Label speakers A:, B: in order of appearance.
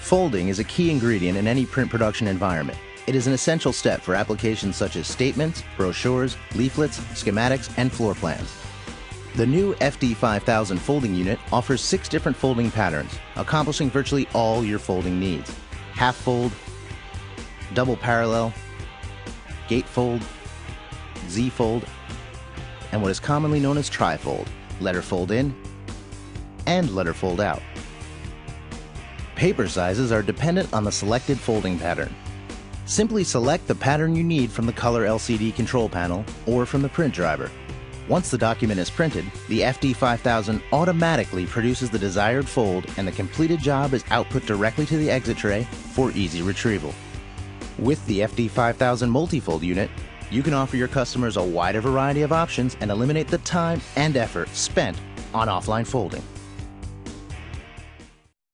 A: Folding is a key ingredient in any print production environment. It is an essential step for applications such as statements, brochures, leaflets, schematics, and floor plans. The new FD5000 folding unit offers 6 different folding patterns, accomplishing virtually all your folding needs. Half fold, double parallel, gate fold, Z fold, and what is commonly known as tri-fold, letter fold in and letter fold out. Paper sizes are dependent on the selected folding pattern. Simply select the pattern you need from the color LCD control panel or from the print driver. Once the document is printed, the FD5000 automatically produces the desired fold and the completed job is output directly to the exit tray for easy retrieval. With the FD5000 multi-fold unit, you can offer your customers a wider variety of options and eliminate the time and effort spent on offline folding.